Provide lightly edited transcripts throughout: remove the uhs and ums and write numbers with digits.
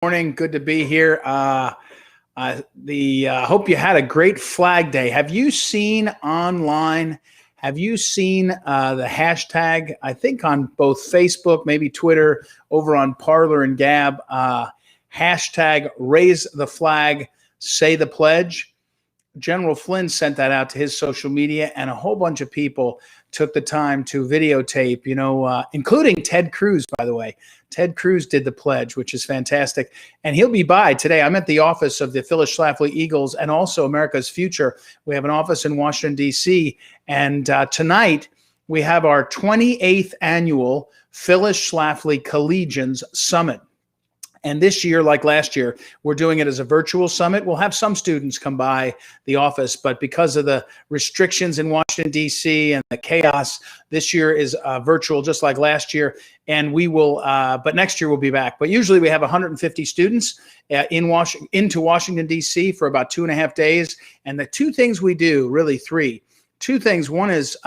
Morning. Good to be here. Hope you had a great Flag Day. Have you seen online? Have you seen the hashtag? I think on both Facebook, maybe Twitter, over on Parler and Gab. Hashtag Raise the Flag, Say the Pledge. General Flynn sent that out to his social media, and a whole bunch of people took the time to videotape, including Ted Cruz, by the way. Ted Cruz did the pledge, which is fantastic. And he'll be by today. I'm at the office of the Phyllis Schlafly Eagles and also America's Future. We have an office in Washington, D.C. And tonight we have our 28th annual Phyllis Schlafly Collegians Summit. And this year, like last year, we're doing it as a virtual summit. We'll have some students come by the office, but because of the restrictions in Washington, D.C. and the chaos, this year is virtual, just like last year. And we will, but next year we'll be back. But usually we have 150 students into Washington, D.C. for about 2.5 days. And the two things we do, really three. Two things. One is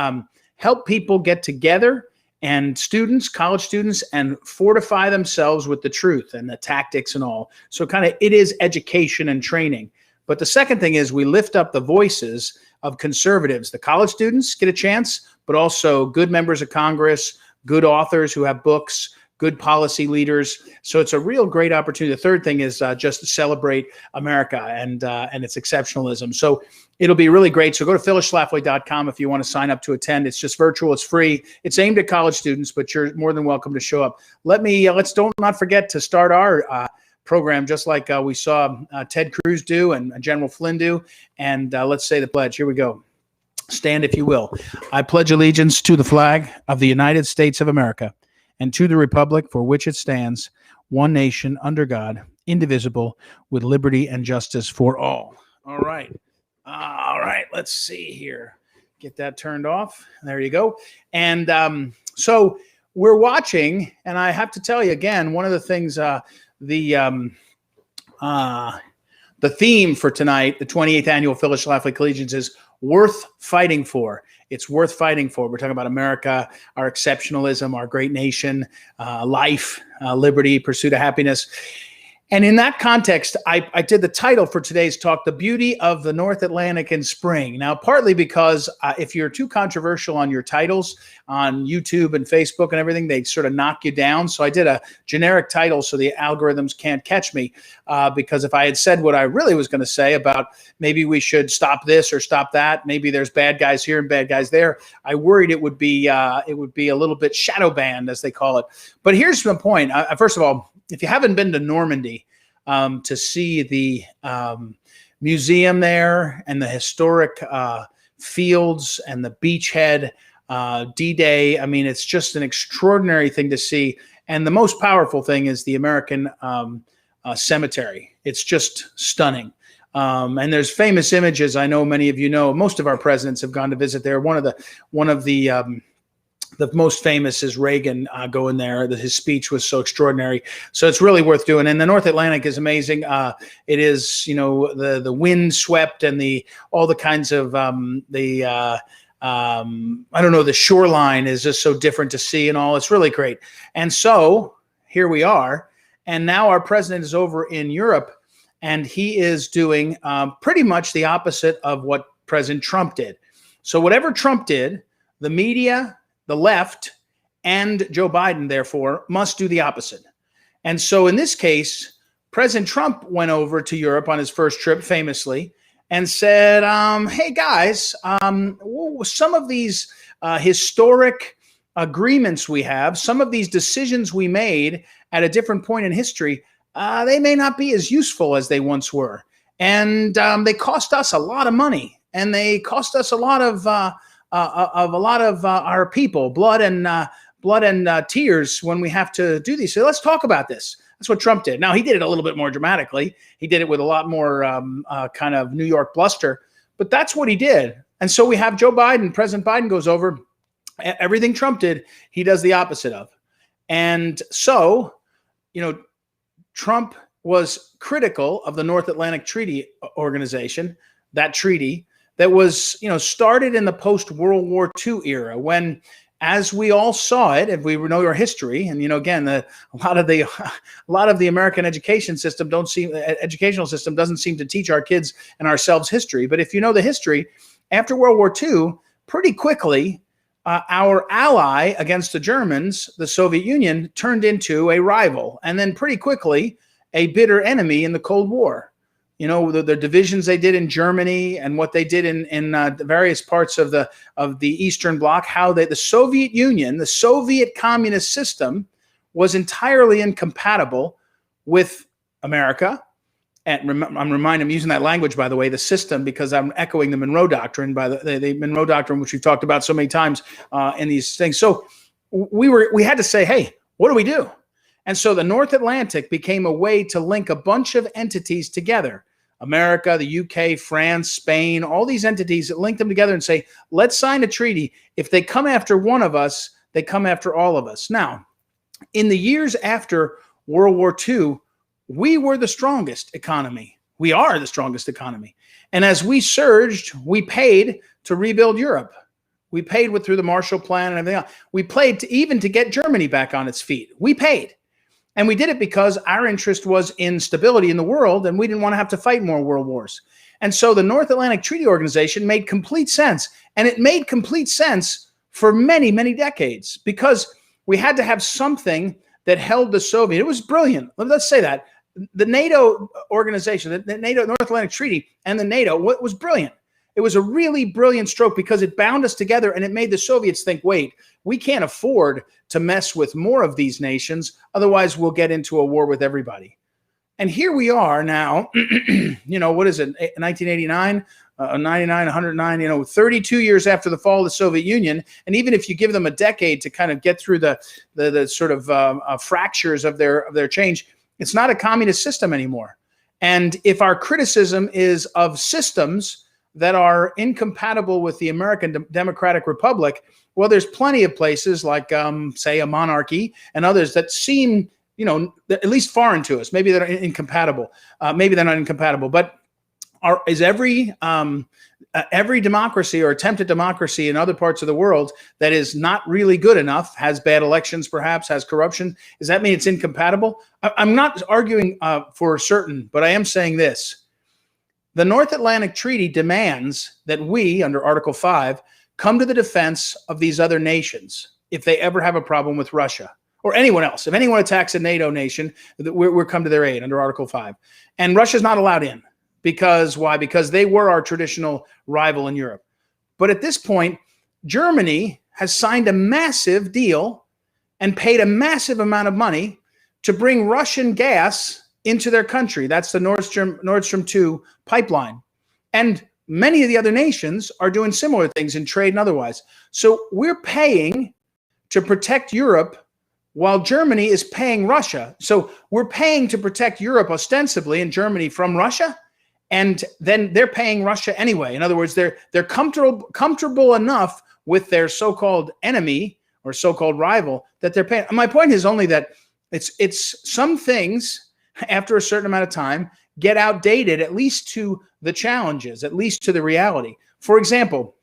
help people get together, and students, college students, and fortify themselves with the truth and the tactics and all. So it is education and training. But the second thing is we lift up the voices of conservatives. The college students get a chance, but also good members of Congress, good authors who have books, good policy leaders. So it's a real great opportunity. The third thing is just to celebrate America and its exceptionalism. So it'll be really great. So go to phyllisschlafly.com if you want to sign up to attend. It's just virtual. It's free. It's aimed at college students, but you're more than welcome to show up. Let's not forget to start our program just like we saw Ted Cruz do and General Flynn do. And let's say the pledge. Here we go. Stand if you will. I pledge allegiance to the flag of the United States of America and to the republic for which it stands, one nation under God, indivisible, with liberty and justice for all. All right. Let's see here. Get that turned off. There you go. And so we're watching, and I have to tell you again, one of the things, the theme for tonight, the 28th annual Phyllis Schlafly Collegians, is worth fighting for. It's worth fighting for. We're talking about America, our exceptionalism, our great nation, life, liberty, pursuit of happiness. And in that context, I did the title for today's talk, The Beauty of the North Atlantic in Spring. Now, partly because if you're too controversial on your titles on YouTube and Facebook and everything, they sort of knock you down. So I did a generic title so the algorithms can't catch me, because if I had said what I really was going to say about maybe we should stop this or stop that, maybe there's bad guys here and bad guys there, I worried it would be a little bit shadow banned, as they call it. But here's the point. First of all, if you haven't been to Normandy to see the museum there and the historic fields and the beachhead, D-Day, I mean, it's just an extraordinary thing to see. And the most powerful thing is the American cemetery. It's just stunning. And there's famous images. I know many of you know. Most of our presidents have gone to visit there. One of the most famous is Reagan going there. His speech was so extraordinary. So it's really worth doing. And the North Atlantic is amazing. It is, the wind swept and all the kinds of the shoreline is just so different to see and all. It's really great. And so here we are. And now our president is over in Europe, and he is doing pretty much the opposite of what President Trump did. So whatever Trump did, the media, the left, and Joe Biden, therefore, must do the opposite. And so in this case, President Trump went over to Europe on his first trip, famously, and said, hey, guys, some of these historic agreements we have, some of these decisions we made at a different point in history, they may not be as useful as they once were. And they cost us a lot of money, and they cost us a lot of our people, blood and tears when we have to do these. So let's talk about this. That's what Trump did. Now, he did it a little bit more dramatically. He did it with a lot more kind of New York bluster, but that's what he did. And so we have Joe Biden. President Biden goes over. Everything Trump did, he does the opposite of. And so, Trump was critical of the North Atlantic Treaty Organization, that treaty that was, started in the post-World War II era when as we all saw it, if we know our history, and again, a lot of the American educational system doesn't seem to teach our kids and ourselves history. But if you know the history, after World War II, pretty quickly, our ally against the Germans, the Soviet Union, turned into a rival, and then pretty quickly a bitter enemy in the Cold War. The divisions they did in Germany and what they did in the various parts of the Eastern Bloc, how the Soviet Union, the Soviet communist system, was entirely incompatible with America. And I'm using that language, by the way, the system, because I'm echoing the Monroe Doctrine, the Monroe Doctrine, which we've talked about so many times in these things. So we had to say, hey, what do we do? And so the North Atlantic became a way to link a bunch of entities together. America, the UK, France, Spain, all these entities that link them together and say, let's sign a treaty. If they come after one of us, they come after all of us. Now, in the years after World War II, we were the strongest economy. We are the strongest economy. And as we surged, we paid to rebuild Europe. We paid through the Marshall Plan and everything else. We paid to get Germany back on its feet. We paid. And we did it because our interest was in stability in the world, and we didn't want to have to fight more world wars. And so the North Atlantic Treaty Organization made complete sense. And it made complete sense for many, many decades, because we had to have something that held the Soviet. It was brilliant. Let's say that. The NATO organization, the NATO North Atlantic Treaty and the NATO, what was brilliant. It was a really brilliant stroke because it bound us together, and it made the Soviets think, wait, we can't afford to mess with more of these nations. Otherwise, we'll get into a war with everybody. And here we are now, what is it, 1989, 99, 109, 32 years after the fall of the Soviet Union. And even if you give them a decade to kind of get through the sort of fractures of their change, it's not a communist system anymore. And if our criticism is of systems that are incompatible with the American Democratic Republic, well, there's plenty of places like, say, a monarchy and others that seem, at least foreign to us. Maybe they're incompatible. Maybe they're not incompatible. But is every democracy or attempted democracy in other parts of the world that is not really good enough, has bad elections, perhaps, has corruption, does that mean it's incompatible? I'm not arguing for certain, but I am saying this. The North Atlantic Treaty demands that we, under Article 5, come to the defense of these other nations if they ever have a problem with Russia or anyone else. If anyone attacks a NATO nation, we're come to their aid under Article 5. And Russia's not allowed in. Because why? Because they were our traditional rival in Europe. But at this point, Germany has signed a massive deal and paid a massive amount of money to bring Russian gas into their country. That's the Nord Stream 2 pipeline. And many of the other nations are doing similar things in trade and otherwise. So we're paying to protect Europe while Germany is paying Russia. So we're paying to protect Europe ostensibly and Germany from Russia, and then they're paying Russia anyway. In other words, they're comfortable enough with their so-called enemy or so-called rival that they're paying. My point is only that it's some things after a certain amount of time get outdated, at least to the challenges, at least to the reality. For example,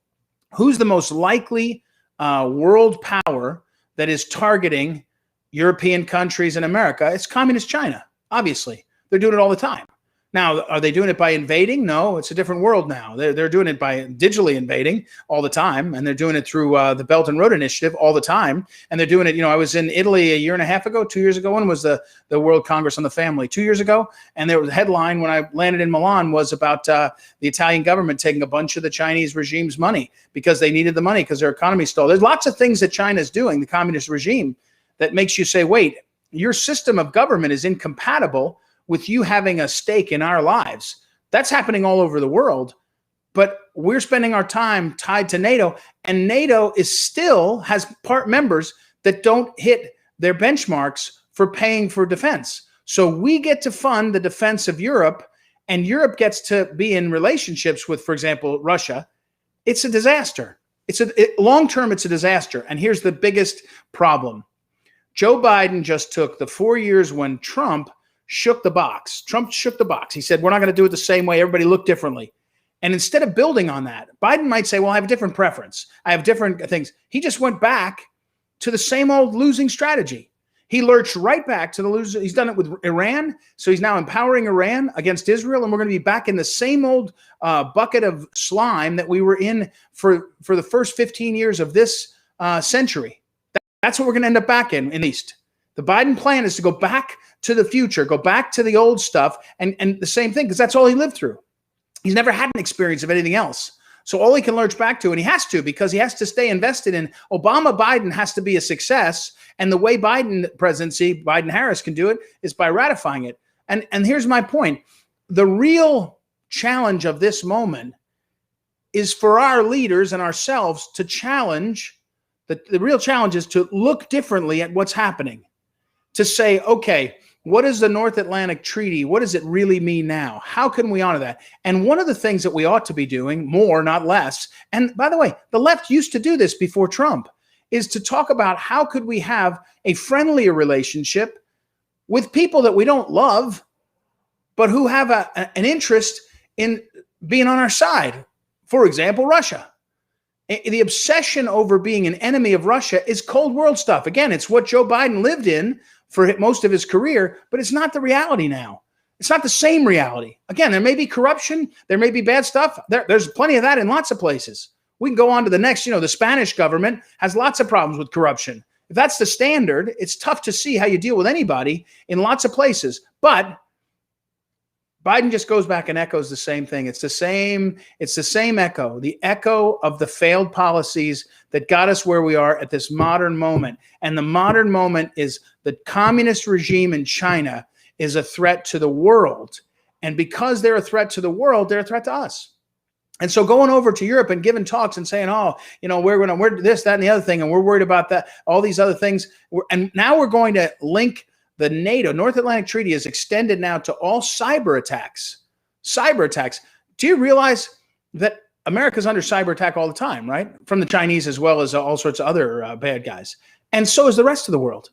who's the most likely world power that is targeting European countries and America? It's communist China, obviously. They're doing it all the time. Now, are they doing it by invading? No, it's a different world now. They're doing it by digitally invading all the time, and they're doing it through the Belt and Road Initiative all the time. And they're doing it, I was in Italy a year and a half ago, 2 years ago. When was the World Congress on the Family? 2 years ago. And there was a headline when I landed in Milan was about the Italian government taking a bunch of the Chinese regime's money because they needed the money because their economy stalled. There's lots of things that China's doing, the communist regime, that makes you say, wait, your system of government is incompatible with you having a stake in our lives. That's happening all over the world, but we're spending our time tied to NATO, and NATO still has part members that don't hit their benchmarks for paying for defense. So we get to fund the defense of Europe, and Europe gets to be in relationships with, for example, Russia. It's a disaster. Long-term, it's a disaster. And here's the biggest problem. Joe Biden just took the 4 years when Trump shook the box. Trump shook the box. He said, we're not going to do it the same way. Everybody look differently. And instead of building on that, Biden might say, well, I have a different preference. I have different things. He just went back to the same old losing strategy. He lurched right back to the loser. He's done it with Iran. So he's now empowering Iran against Israel. And we're going to be back in the same old bucket of slime that we were in for the first 15 years of this century. That's what we're going to end up back in the East. The Biden plan is to go back to the future, go back to the old stuff, and the same thing, because that's all he lived through. He's never had an experience of anything else. So all he can lurch back to, and he has to, because he has to stay invested in Obama-Biden has to be a success. And the way Biden presidency, Biden-Harris can do it is by ratifying it. And here's my point. The real challenge of this moment is for our leaders and ourselves to challenge, the real challenge is to look differently at what's happening. To say, okay, what is the North Atlantic Treaty? What does it really mean now? How can we honor that? And one of the things that we ought to be doing, more, not less, and by the way, the left used to do this before Trump, is to talk about how could we have a friendlier relationship with people that we don't love, but who have an interest in being on our side. For example, Russia. The obsession over being an enemy of Russia is cold world stuff. Again, it's what Joe Biden lived in for most of his career, but it's not the reality now. It's not the same reality. Again, there may be corruption. There may be bad stuff. There's plenty of that in lots of places. We can go on to the next, the Spanish government has lots of problems with corruption. If that's the standard, it's tough to see how you deal with anybody in lots of places. But Biden just goes back and echoes the same thing. It's the same echo, the echo of the failed policies that got us where we are at this modern moment. And the modern moment is the communist regime in China is a threat to the world. And because they're a threat to the world, they're a threat to us. And so going over to Europe and giving talks and saying, we're this, that, and the other thing, and we're worried about that, all these other things. And now we're going to link the NATO North Atlantic Treaty is extended now to all cyber attacks. Cyber attacks. Do you realize that America's under cyber attack all the time, right? From the Chinese as well as all sorts of other bad guys. And so is the rest of the world.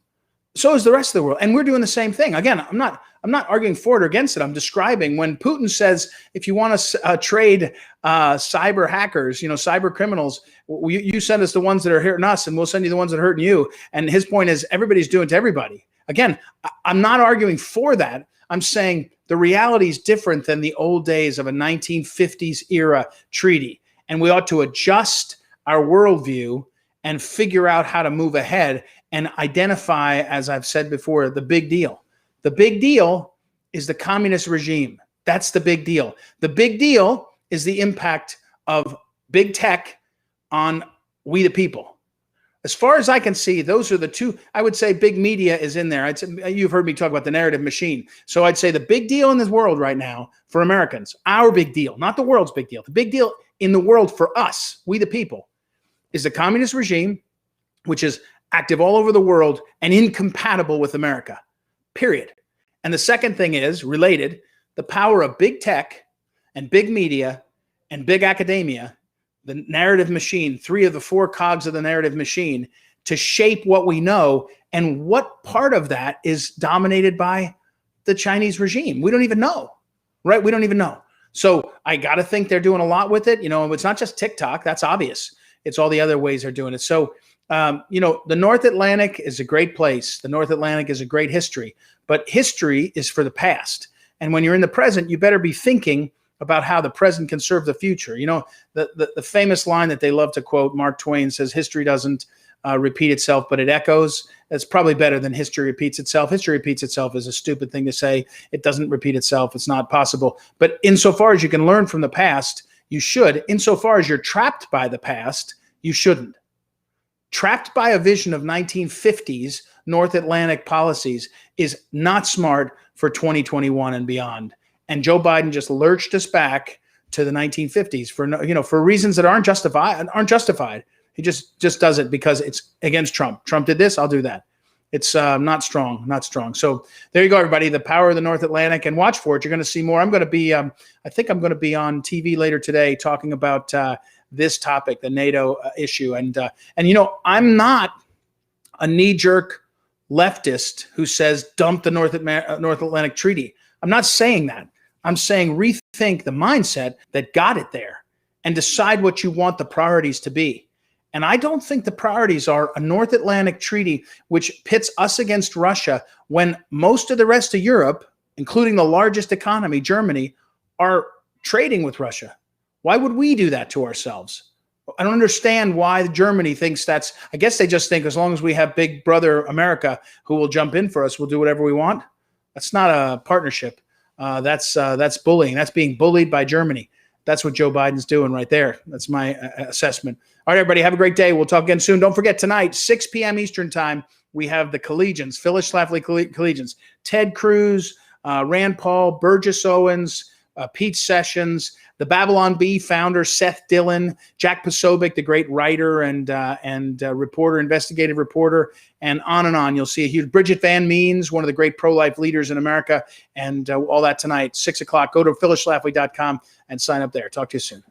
And we're doing the same thing. Again, I'm not arguing for it or against it. I'm describing when Putin says, if you want to trade cyber hackers, cyber criminals, you send us the ones that are hurting us and we'll send you the ones that are hurting you. And his point is everybody's doing it to everybody. Again, I'm not arguing for that. I'm saying the reality is different than the old days of a 1950s era treaty. And we ought to adjust our worldview and figure out how to move ahead and identify, as I've said before, the big deal. The big deal is the communist regime. That's the big deal. The big deal is the impact of big tech on we the people. As far as I can see, those are the two. I would say big media is in there. You've heard me talk about the narrative machine. So I'd say the big deal in this world right now for Americans, our big deal, not the world's big deal. The big deal in the world for us, we the people, is the communist regime, which is active all over the world and incompatible with America, period. And the second thing is related, the power of big tech and big media and big academia, the narrative machine, 3 of the 4 cogs of the narrative machine, to shape what we know. And what part of that is dominated by the Chinese regime? We don't even know, right? We don't even know. So I got to think they're doing a lot with it. It's not just TikTok. That's obvious. It's all the other ways they're doing it. So, the North Atlantic is a great place. The North Atlantic is a great history, but history is for the past. And when you're in the present, you better be thinking about how the present can serve the future. The famous line that they love to quote, Mark Twain says, history doesn't repeat itself, but it echoes. That's probably better than history repeats itself. History repeats itself is a stupid thing to say. It doesn't repeat itself. It's not possible. But insofar as you can learn from the past, you should. Insofar as you're trapped by the past, you shouldn't. Trapped by a vision of 1950s North Atlantic policies is not smart for 2021 and beyond. And Joe Biden just lurched us back to the 1950s for reasons that aren't justified. He just does it because it's against Trump. Trump did this, I'll do that. It's not strong. So there you go, everybody. The power of the North Atlantic, and watch for it. You're going to see more. I'm going to be, I think I'm going to be on TV later today talking about this topic, the NATO issue. And I'm not a knee-jerk leftist who says dump the North Atlantic Treaty. I'm not saying that. I'm saying rethink think, the mindset that got it there, and decide what you want the priorities to be. And I don't think the priorities are a North Atlantic treaty which pits us against Russia when most of the rest of Europe, including the largest economy, Germany, are trading with Russia. Why would we do that to ourselves? I don't understand why Germany thinks that's, I guess they just think as long as we have big brother America who will jump in for us, we'll do whatever we want. That's not a partnership. That's bullying. That's being bullied by Germany. That's what Joe Biden's doing right there. That's my assessment. All right, everybody, have a great day. We'll talk again soon. Don't forget, tonight, 6 p.m. Eastern time, we have the Collegians, Phyllis Schlafly Collegians, Ted Cruz, Rand Paul, Burgess Owens, Pete Sessions, the Babylon Bee founder, Seth Dillon, Jack Posobiec, the great writer and reporter, investigative reporter, and on. You'll see a huge Bridget Van Means, one of the great pro-life leaders in America, and all that tonight, 6 o'clock. Go to phyllisschlafly.com and sign up there. Talk to you soon.